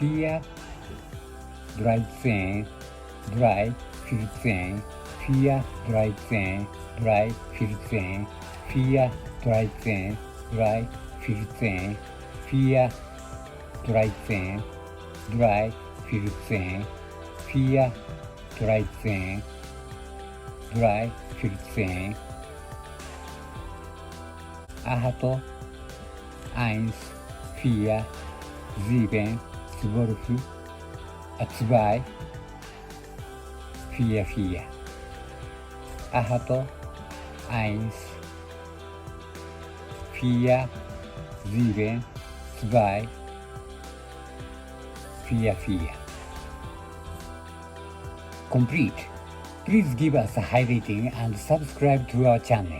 4 13 3 14 4 13 3 14 4 13 3 14 4 13 3 14 4 13 3 14 8 1 4 7 12 2 4 4 8 1 4 7 2 4 4 Complete. Please give us a high rating and subscribe to our channel.